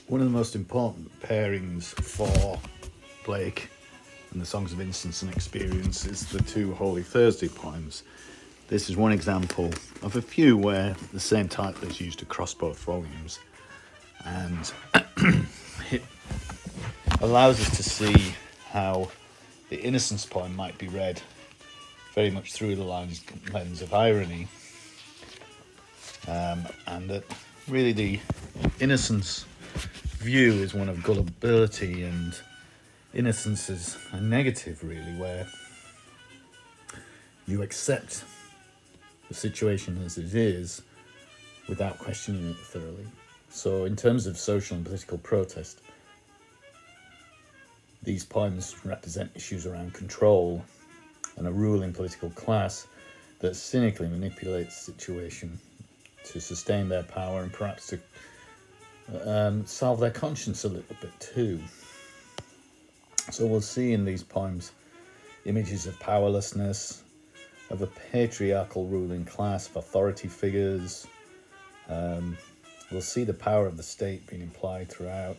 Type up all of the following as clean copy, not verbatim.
One of the most important pairings for Blake and the Songs of Innocence and Experience is the two Holy Thursday poems. This is one example of a few where the same title is used across both volumes, and it allows us to see how the Innocence poem might be read very much through the lens of irony, and that really the Innocence view is one of gullibility, and innocence is a negative, really, where you accept the situation as it is without questioning it thoroughly. So in terms of social and political protest, these poems represent issues around control and a ruling political class that cynically manipulates the situation to sustain their power and perhaps to salve their conscience a little bit too. So we'll see in these poems images of powerlessness, of a patriarchal ruling class, of authority figures. We'll see the power of the state being implied throughout.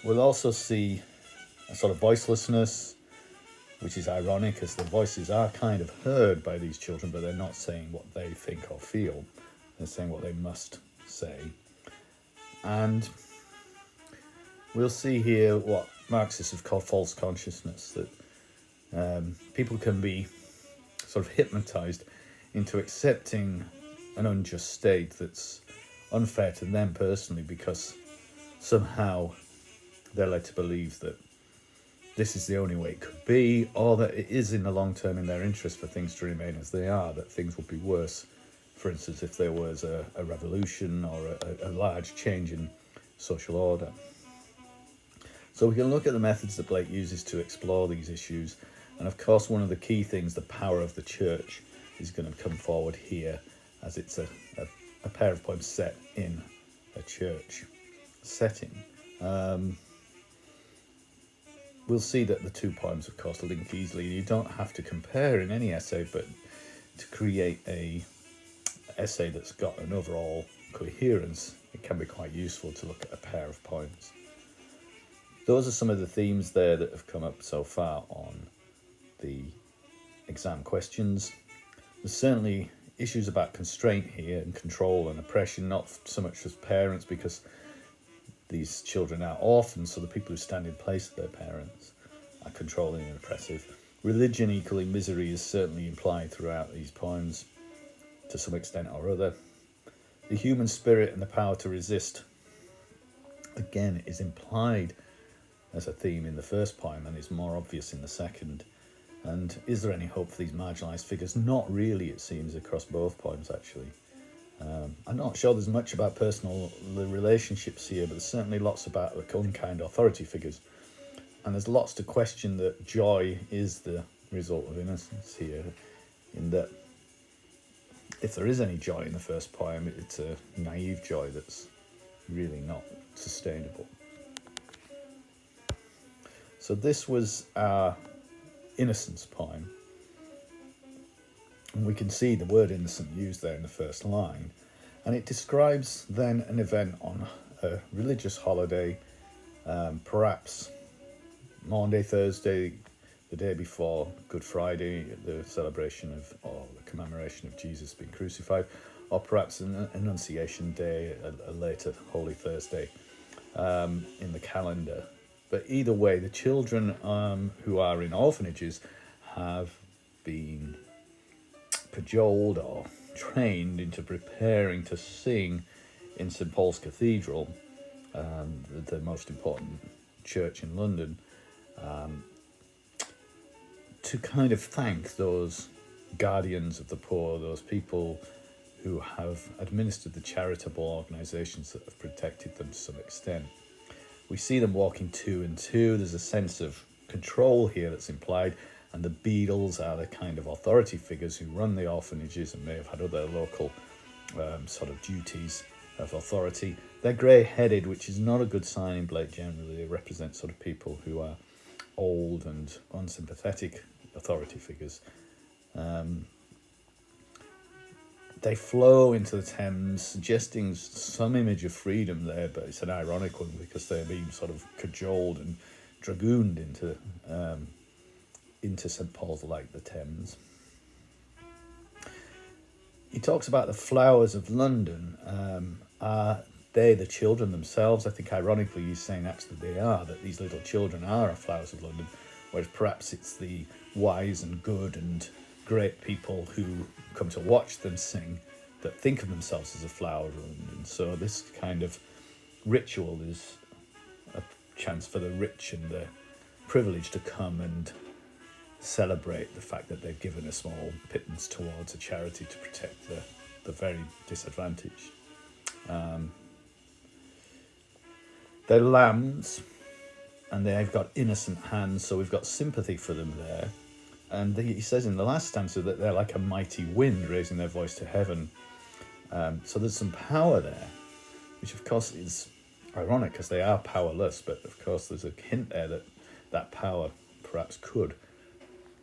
We'll also see a sort of voicelessness, which is ironic, as the voices are kind of heard by these children, but they're not saying what they think or feel. They're saying what they must say. And we'll see here what Marxists have called false consciousness, that people can be sort of hypnotized into accepting an unjust state that's unfair to them personally, because somehow they're led to believe that this is the only way it could be, or that it is in the long term in their interest for things to remain as they are, that things would be worse, for instance, if there was a revolution or a large change in social order. So we can look at the methods that Blake uses to explore these issues. And of course, one of the key things, the power of the church, is going to come forward here, as it's a pair of poems set in a church setting. We'll see that the two poems, of course, link easily. You don't have to compare in any essay, but to create a essay that's got an overall coherence, it can be quite useful to look at a pair of poems. Those are some of the themes there that have come up so far on the exam questions. There's certainly issues about constraint here and control and oppression, not so much as parents, because these children are orphans, so the people who stand in place of their parents are controlling and oppressive. Religion equaling misery is certainly implied throughout these poems to some extent or other. The human spirit and the power to resist, again, is implied as a theme in the first poem and is more obvious in the second. And is there any hope for these marginalised figures? Not really, it seems, across both poems, actually. I'm not sure there's much about personal relationships here, but there's certainly lots about the unkind authority figures. And there's lots to question that joy is the result of innocence here, in that if there is any joy in the first poem, it's a naive joy that's really not sustainable. So this was our Innocence poem. And we can see the word innocent used there in the first line. And it describes then an event on a religious holiday, perhaps Maundy Thursday, the day before Good Friday, the celebration of, or the commemoration of Jesus being crucified, or perhaps an Annunciation Day, a later Holy Thursday in the calendar. But either way, the children who are in orphanages have been cajoled or trained into preparing to sing in St Paul's Cathedral, the most important church in London, to kind of thank those guardians of the poor, those people who have administered the charitable organisations that have protected them to some extent. We see them walking two and two. There's a sense of control here that's implied, and the Beadles are the kind of authority figures who run the orphanages and may have had other local sort of duties of authority. They're grey-headed, which is not a good sign in Blake generally. They represent sort of people who are old and unsympathetic authority figures. they flow into the Thames, suggesting some image of freedom there, but it's an ironic one because they're being sort of cajoled and dragooned into St Paul's like the Thames. He talks about the flowers of London. Are they the children themselves? I think ironically he's saying actually they are, that these little children are flowers of London, whereas perhaps it's the wise and good and great people who come to watch them sing that think of themselves as a flower of London. So this kind of ritual is a chance for the rich and the privileged to come and celebrate the fact that they've given a small pittance towards a charity to protect the very disadvantaged. They're lambs and they've got innocent hands, so we've got sympathy for them there. And he says in the last stanza that they're like a mighty wind raising their voice to heaven. So there's some power there, which of course is ironic because they are powerless, but of course there's a hint there that that power perhaps could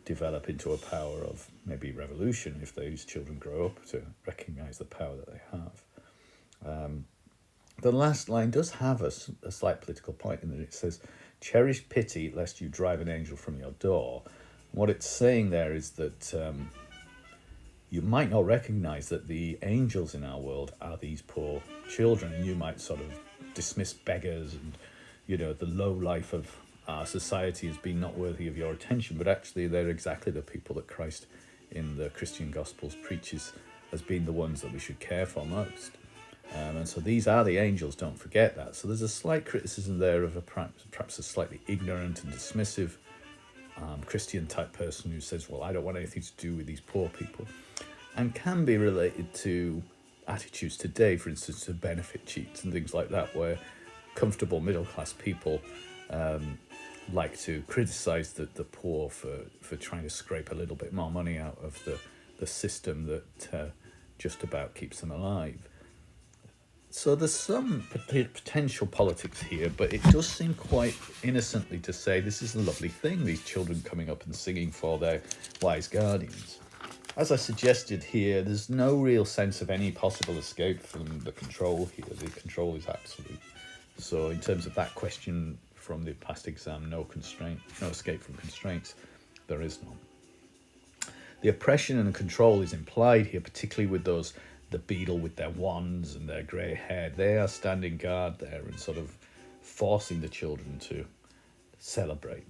develop into a power of maybe revolution if those children grow up to recognise the power that they have. The last line does have a slight political point in that it says, "Cherish pity lest you drive an angel from your door." What it's saying there is that you might not recognise that the angels in our world are these poor children, and you might sort of dismiss beggars and, the low life of our society as being not worthy of your attention, but actually they're exactly the people that Christ in the Christian Gospels preaches as being the ones that we should care for most. And so these are the angels, don't forget that. So there's a slight criticism there of perhaps a slightly ignorant and dismissive Christian type person who says, well, I don't want anything to do with these poor people, and can be related to attitudes today, for instance, to benefit cheats and things like that, where comfortable middle class people like to criticise the poor for trying to scrape a little bit more money out of the system that just about keeps them alive. So there's some potential politics here, but it does seem quite innocently to say this is a lovely thing, these children coming up and singing for their wise guardians. As I suggested here, there's no real sense of any possible escape from the control here. The control is absolute. So in terms of that question from the past exam, no escape from constraints, there is none. The oppression and control is implied here, particularly with the beadle with their wands and their grey hair. They are standing guard there and sort of forcing the children to celebrate.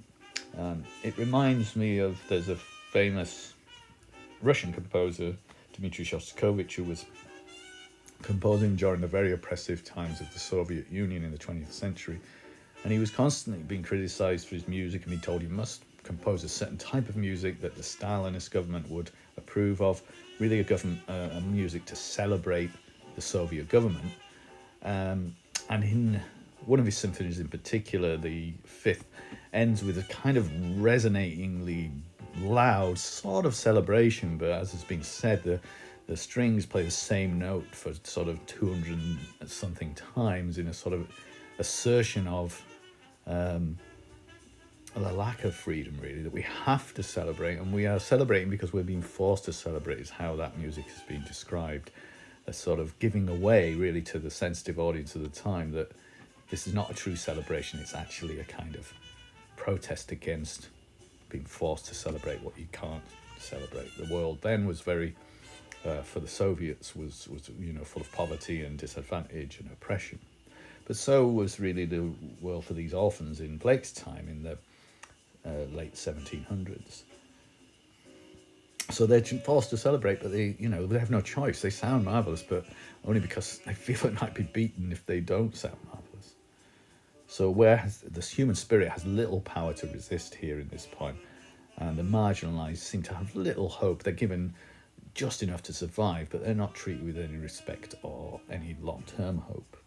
It reminds me of, there's a famous Russian composer, Dmitri Shostakovich, who was composing during the very oppressive times of the Soviet Union in the 20th century. And he was constantly being criticised for his music and being told he must compose a certain type of music that the Stalinist government would approve of, really a music to celebrate the Soviet government. And in one of his symphonies in particular, the fifth, ends with a kind of resonatingly loud sort of celebration, but as has been said, the strings play the same note for sort of 200 and something times in a sort of assertion of the lack of freedom, really, that we have to celebrate, and we are celebrating because we're being forced to celebrate, is how that music has been described, as sort of giving away really to the sensitive audience of the time that this is not a true celebration, it's actually a kind of protest against being forced to celebrate what you can't celebrate. The world then was very, for the Soviets, was full of poverty and disadvantage and oppression. But so was really the world for these orphans in Blake's time in the late 1700s. So they're forced to celebrate, but they have no choice. They sound marvellous, but only because they feel it might be beaten if they don't sound marvellous. So whereas the human spirit has little power to resist here in this poem, and the marginalised seem to have little hope. They're given just enough to survive, but they're not treated with any respect or any long-term hope.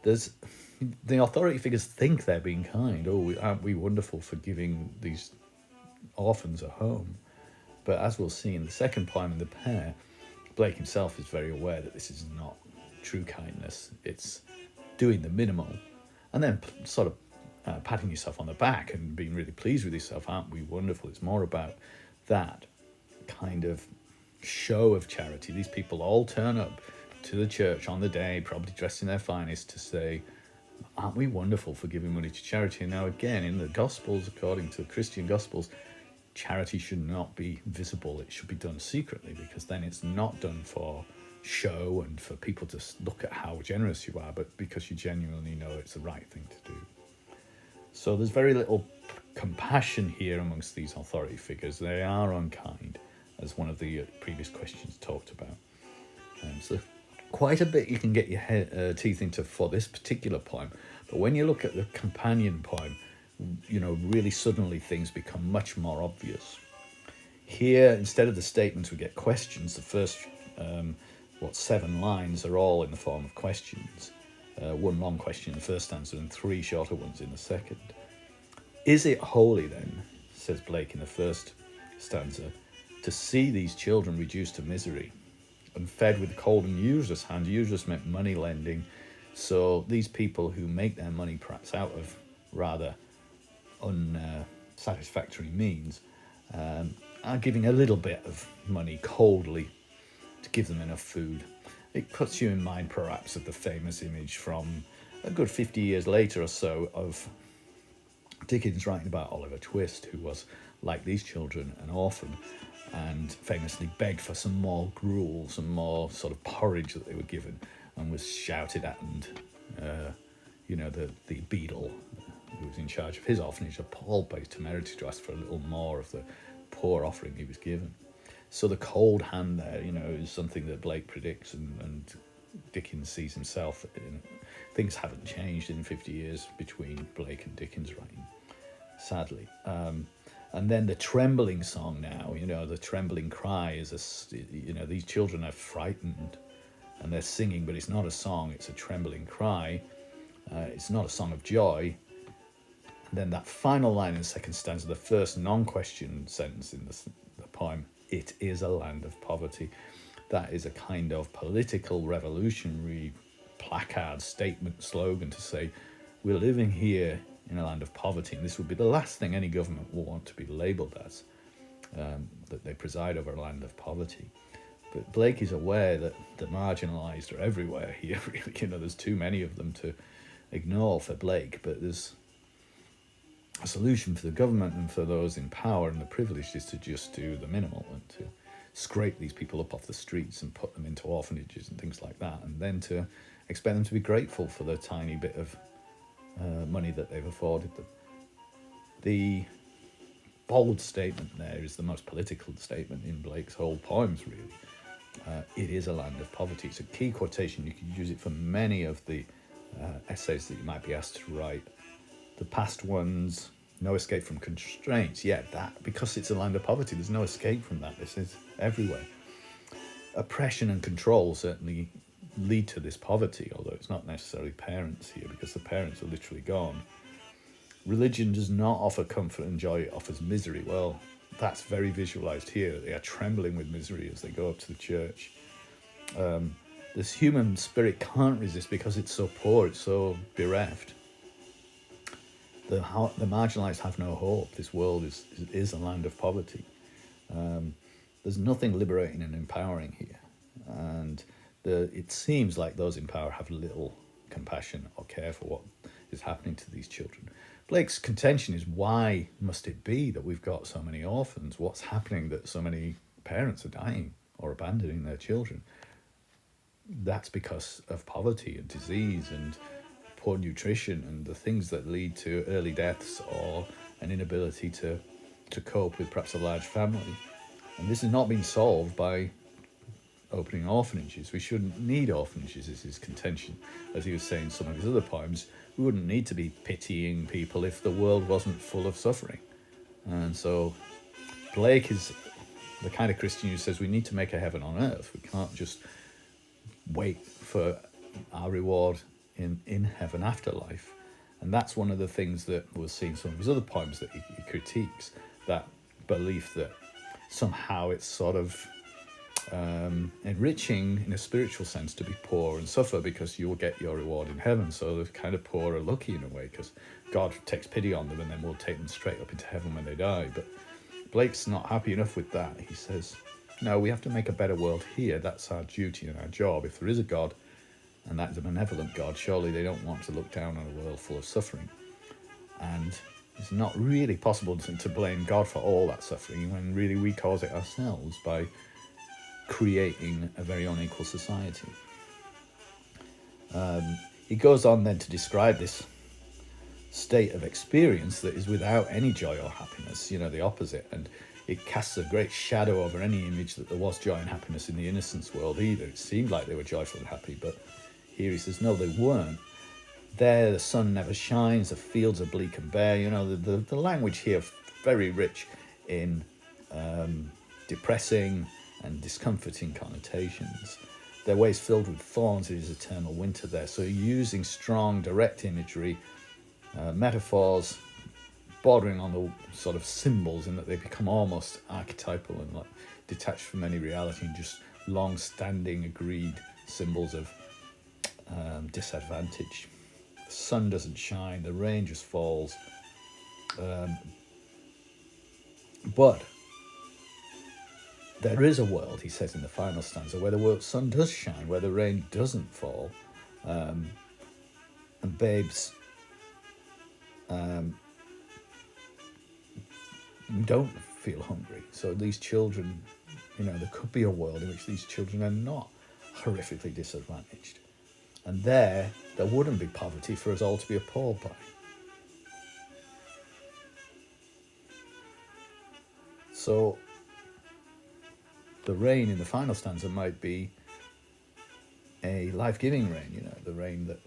The authority figures think they're being kind. Oh, aren't we wonderful for giving these orphans a home? But as we'll see in the second poem in the pair, Blake himself is very aware that this is not true kindness. It's doing the minimal and then sort of patting yourself on the back and being really pleased with yourself. Aren't we wonderful? It's more about that kind of show of charity. These people all turn up to the church on the day, probably dressed in their finest, to say, aren't we wonderful for giving money to charity? Now, again, in the Gospels, according to the Christian Gospels, charity should not be visible. It should be done secretly, because then it's not done for show and for people to look at how generous you are, but because you genuinely know it's the right thing to do. So there's very little compassion here amongst these authority figures. They are unkind, as one of the previous questions talked about. So quite a bit you can get your teeth into for this particular poem. But when you look at the companion poem, really suddenly things become much more obvious. Here, instead of the statements, we get questions. The first, 7 lines are all in the form of questions. One long question in the first stanza and 3 shorter ones in the second. Is it holy then, says Blake in the first stanza, to see these children reduced to misery and fed with cold and useless hand? Useless meant money lending. So these people who make their money perhaps out of rather unsatisfactory means are giving a little bit of money coldly to give them enough food. It puts you in mind perhaps of the famous image from a good 50 years later or so of Dickens writing about Oliver Twist, who was, like these children, an orphan, and famously begged for some more gruel, some more sort of porridge that they were given, and was shouted at, and the beadle who was in charge of his orphanage, appalled by his temerity to ask for a little more of the poor offering he was given. So the cold hand there, is something that Blake predicts, and Dickens sees himself in. Things haven't changed in 50 years between Blake and Dickens writing, sadly. And then the trembling song now, the trembling cry is, these children are frightened and they're singing, but it's not a song, it's a trembling cry. It's not a song of joy. And then that final line in the second stanza, the first non-question sentence in the poem, it is a land of poverty. That is a kind of political revolutionary placard statement slogan to say, we're living here in a land of poverty, and this would be the last thing any government will want to be labelled as, that they preside over a land of poverty. But Blake is aware that the marginalised are everywhere here, really. There's too many of them to ignore for Blake, but there's a solution for the government and for those in power and the privileged is to just do the minimal and to scrape these people up off the streets and put them into orphanages and things like that, and then to expect them to be grateful for the tiny bit of money that they've afforded them. The bold statement there is the most political statement in Blake's whole poems, really. It is a land of poverty. It's a key quotation. You could use it for many of the essays that you might be asked to write. The past ones, no escape from constraints. Yeah, that, because it's a land of poverty, there's no escape from that. This is everywhere. Oppression and control certainly lead to this poverty, although it's not necessarily parents here, because the parents are literally gone. Religion does not offer comfort and joy, it offers misery. Well, that's very visualized here. They are trembling with misery as they go up to the church. This human spirit can't resist because it's so poor, it's so bereft. The marginalized have no hope. This world is a land of poverty. There's nothing liberating and empowering here, and it seems like those in power have little compassion or care for what is happening to these children. Blake's contention is, why must it be that we've got so many orphans? What's happening that so many parents are dying or abandoning their children? That's because of poverty and disease and poor nutrition and the things that lead to early deaths or an inability to cope with perhaps a large family. And this has not been solved by opening orphanages. We shouldn't need orphanages, is his contention. As he was saying in some of his other poems, we wouldn't need to be pitying people if the world wasn't full of suffering. And so Blake is the kind of Christian who says we need to make a heaven on earth. We can't just wait for our reward in heaven afterlife. And that's one of the things that we'll see in some of his other poems that he critiques, that belief that somehow it's sort of enriching in a spiritual sense to be poor and suffer because you will get your reward in heaven. So the kind of poor are lucky in a way because God takes pity on them and then will take them straight up into heaven when they die. But Blake's not happy enough with that. He says No, we have to make a better world here. That's our duty and our job. If there is a God, and that's a benevolent God, surely they don't want to look down on a world full of suffering. And it's not really possible to blame God for all that suffering when really we cause it ourselves by creating a very unequal society. He goes on then to describe this state of experience that is without any joy or happiness, the opposite, and it casts a great shadow over any image that there was joy and happiness in the innocence world either. It seemed like they were joyful and happy, but here he says, no, they weren't. There the sun never shines, the fields are bleak and bare. The language here very rich in depressing and discomforting connotations. Their ways filled with thorns, it is eternal winter there. So using strong, direct imagery, metaphors, bordering on the sort of symbols in that they become almost archetypal and like detached from any reality and just long-standing agreed symbols of disadvantage. The sun doesn't shine, the rain just falls. But there is a world, he says in the final stanza, where the sun does shine, where the rain doesn't fall, and babes don't feel hungry. So these children, there could be a world in which these children are not horrifically disadvantaged. And there wouldn't be poverty for us all to be appalled by. So the rain in the final stanza might be a life-giving rain, the rain that,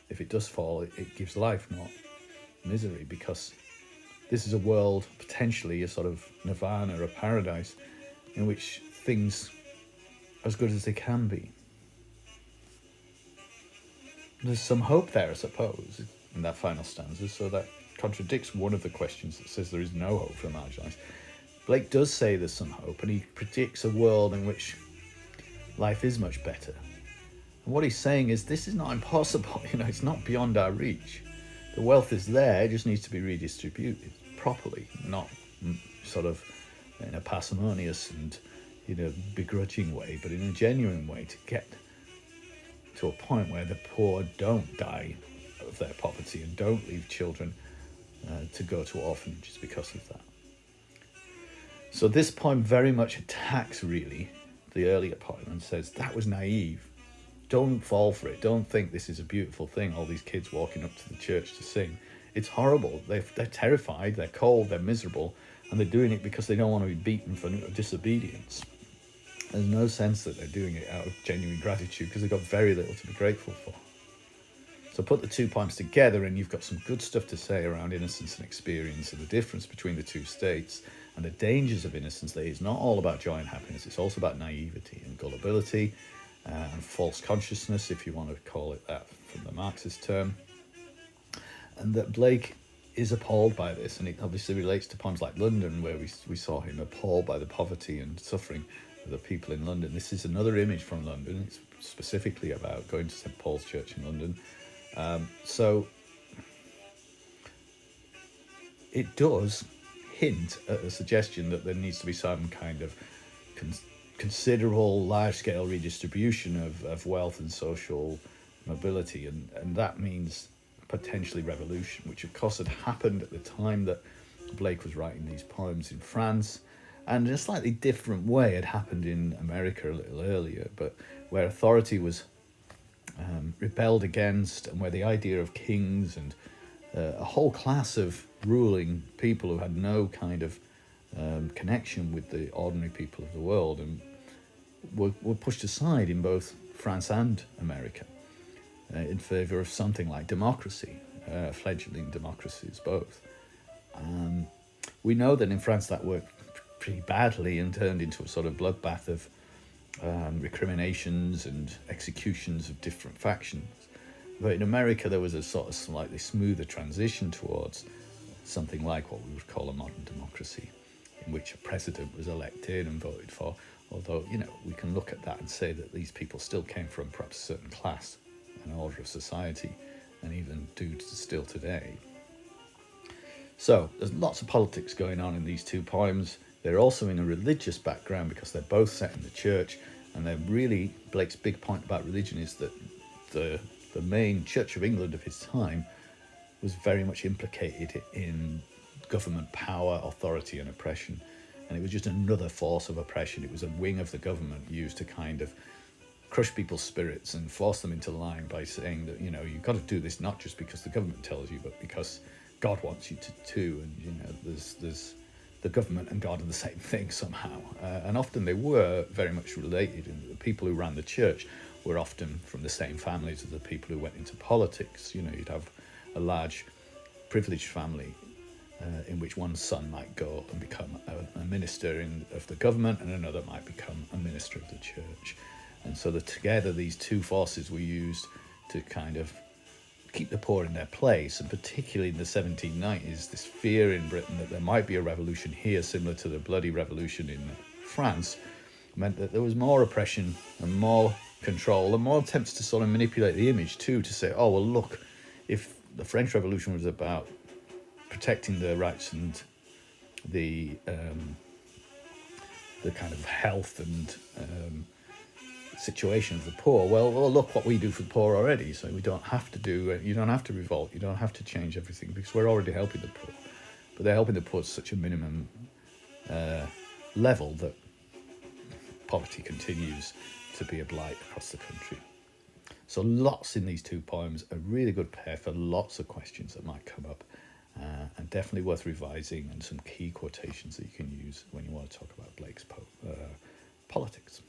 if it does fall, it gives life, not misery, because this is a world, potentially a sort of nirvana, a paradise, in which things are as good as they can be. There's some hope there, I suppose, in that final stanza, so that contradicts one of the questions that says there is no hope for the marginalised. Blake does say there's some hope, and he predicts a world in which life is much better. And what he's saying is this is not impossible, it's not beyond our reach. The wealth is there, it just needs to be redistributed properly, not sort of in a parsimonious and begrudging way, but in a genuine way to get to a point where the poor don't die of their poverty and don't leave children to go to orphanages because of that. So this poem very much attacks, really, the earlier poem and says that was naive. Don't fall for it. Don't think this is a beautiful thing, all these kids walking up to the church to sing. It's horrible. They're terrified, they're cold, they're miserable, and they're doing it because they don't want to be beaten for disobedience. There's no sense that they're doing it out of genuine gratitude because they've got very little to be grateful for. So put the two poems together and you've got some good stuff to say around innocence and experience and the difference between the two states and the dangers of innocence. That it's not all about joy and happiness, it's also about naivety and gullibility and false consciousness, if you want to call it that from the Marxist term. And that Blake is appalled by this, and it obviously relates to poems like London, where we saw him appalled by the poverty and suffering of the people in London. This is another image from London. It's specifically about going to St Paul's Church in London. So it does hint at a suggestion that there needs to be some kind of considerable large-scale redistribution of wealth and social mobility, and that means potentially revolution, which of course had happened at the time that Blake was writing these poems in France, and in a slightly different way had happened in America a little earlier, but where authority was rebelled against, and where the idea of kings and a whole class of ruling people who had no kind of connection with the ordinary people of the world and were pushed aside in both France and America in favour of something like democracy, fledgling democracies both. We know that in France that worked pretty badly and turned into a sort of bloodbath of recriminations and executions of different factions. But in America there was a sort of slightly smoother transition towards something like what we would call a modern democracy, in which a president was elected and voted for, although, we can look at that and say that these people still came from perhaps a certain class and order of society, and even do still today. So there's lots of politics going on in these two poems. They're also in a religious background because they're both set in the church, and they're really, Blake's big point about religion is that the main Church of England of his time was very much implicated in government power, authority and oppression. And it was just another force of oppression. It was a wing of the government used to kind of crush people's spirits and force them into line by saying that, you know, you've got to do this not just because the government tells you, but because God wants you to too. And, you know, there's the government and God are the same thing somehow. And often they were very much related. And the people who ran the church were often from the same families as the people who went into politics. You know, you'd have a large privileged family in which one son might go and become a minister of the government, and another might become a minister of the church. And so together these two forces were used to kind of keep the poor in their place, and particularly in the 1790s, this fear in Britain that there might be a revolution here similar to the bloody revolution in France meant that there was more oppression and more control and more attempts to sort of manipulate the image too, to say, oh, well, look, if the French Revolution was about protecting the rights and the kind of health and situation of the poor, well, look what we do for the poor already. So we don't have to you don't have to revolt, you don't have to change everything because we're already helping the poor. But they're helping the poor to such a minimum level that poverty continues to be a blight across the country. So lots in these two poems, a really good pair for lots of questions that might come up, and definitely worth revising, and some key quotations that you can use when you want to talk about Blake's politics.